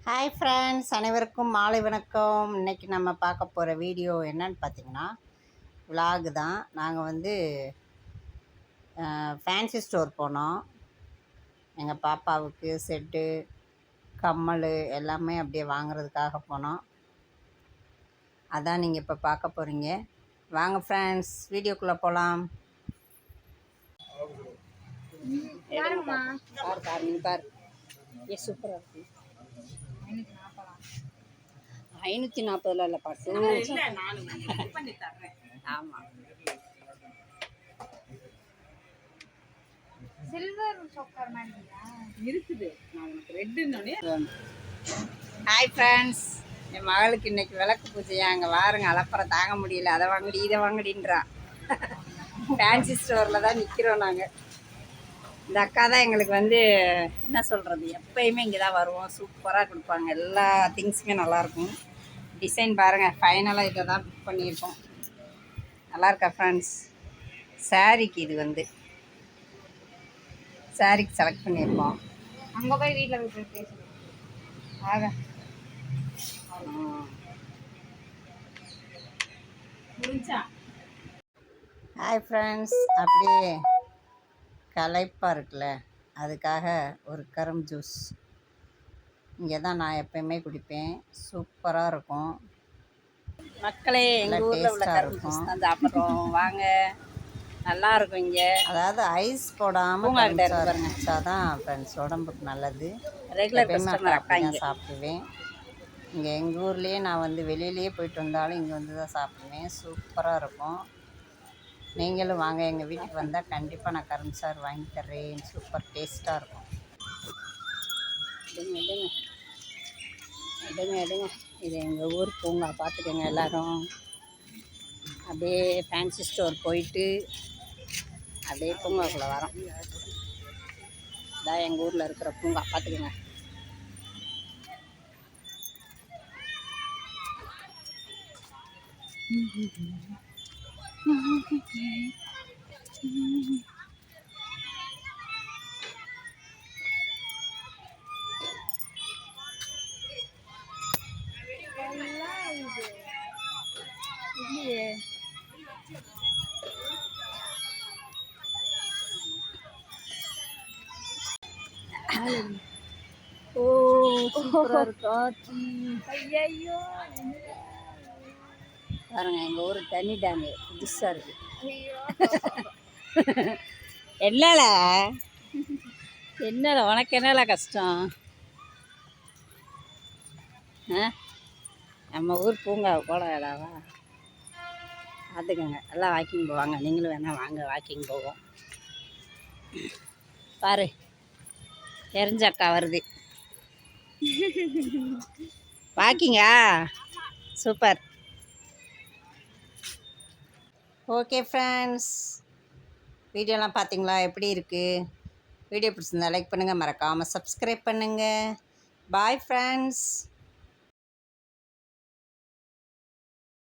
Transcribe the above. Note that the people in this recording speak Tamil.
ஹாய் ஃப்ரெண்ட்ஸ், அனைவருக்கும் மாலை வணக்கம். இன்றைக்கி நம்ம பார்க்க போகிற வீடியோ என்னன்னு பார்த்தீங்கன்னா விலாகு தான். நாங்கள் வந்து ஃபேன்சி ஸ்டோர் போனோம். எங்கள் பாப்பாவுக்கு செட்டு, கம்மல் எல்லாமே அப்படியே வாங்குறதுக்காக போனோம். அதான் நீங்கள் இப்போ பார்க்க போகிறீங்க. வாங்க ஃப்ரெண்ட்ஸ், வீடியோக்குள்ளே போகலாம். பார் சூப்பராக இருக்கு. 540 இல்லை பாட்டு. ஆமாம், சில்வர் சோக்கர் மாதிரி இருக்குது. நான் உனக்கு ரெட்டுன்னே. ஹாய் ஃப்ரெண்ட்ஸ், என் மகளுக்கு இன்றைக்கி விளக்கு பூஜையா. அங்கே வாருங்க, அலப்பறம் தாங்க முடியல. அதை வாங்கடி இதை வாங்கடின்றா. ஃபேன்சி ஸ்டோரில் தான் நிற்கிறோம் நாங்கள். இந்த அக்கா தான் எங்களுக்கு வந்து என்ன சொல்கிறது, எப்போயுமே இங்கே தான் வருவோம். சூப்பராக கொடுப்பாங்க, எல்லா திங்ஸுமே நல்லாயிருக்கும். டிசைன் பாருங்கள், ஃபைனலாக இதை தான் புக் பண்ணியிருக்கோம். நல்லாயிருக்கா ஃப்ரெண்ட்ஸ்? சாரீக்கு இது வந்து சாரீக்கு செலக்ட் பண்ணியிருக்கோம். அங்கே போய் வீட்டில் போய் பேசுவோம். ஆக ஹாய் ஃப்ரெண்ட்ஸ், அப்படியே களைப்பாக இருக்குல்ல, அதுக்காக ஒரு கரும்பு ஜூஸ் இங்கே தான் நான் எப்பயுமே குடிப்பேன். சூப்பராக இருக்கும் மக்களே. எங்கள் ஊரில் உள்ள கரும்பு ஜூஸ் தான் சாப்பிட்றோம். வாங்க, நல்லா இருக்கும் இங்கே. அதாவது ஐஸ் போடாமல் குடிச்சா தான் ஃப்ரெண்ட்ஸ் உடம்புக்கு நல்லது. ரெகுலர் கஸ்டமர் சாப்பிடுவேன். இங்கே எங்கள் ஊர்லேயே நான் வந்து வெளியிலேயே போயிட்டு வந்தாலும் இங்கே வந்து தான் சாப்பிடுவேன். சூப்பராக இருக்கும். நீங்களும் வாங்க, எங்கள் வீட்டுக்கு வந்தால் கண்டிப்பாக நான் கரும்பு சாறு வாங்கி தர்றேன். சூப்பர் டேஸ்ட்டாக இருக்கும். எடுங்க. இது எங்கள் ஊர் பூங்கா, பார்த்துக்கோங்க எல்லோரும். அப்படியே ஃபேன்சி ஸ்டோர் போயிட்டு அப்படியே பூங்காக்குள்ளே வரோம். இதான் எங்கள் ஊரில் இருக்கிற பூங்கா, பார்த்துக்கோங்க. ஓ, சூப்பராக இருக்கா. ஐயோ பாருங்க, எங்கள் ஊர் தண்ணி டேங்கு புதுசாக இருக்குது. என்னல உனக்கு என்னல கஷ்டம்? நம்ம ஊர் பூங்கா கூட இடாவா? பார்த்துக்கோங்க, எல்லாம் வாக்கிங் போவாங்க. நீங்களும் வேணால் வாங்க, வாக்கிங் போவோம். பாரு, தெரிஞ்சக்கா வருது. வாக்கிங்கா? சூப்பர். ஓகே ஃப்ரெண்ட்ஸ், வீடியோலாம் பார்த்தீங்களா? எப்படி இருக்குது? வீடியோ பிடிச்சிருந்தா லைக் பண்ணுங்கள், மறக்காமல் சப்ஸ்கிரைப் பண்ணுங்கள். Bye friends.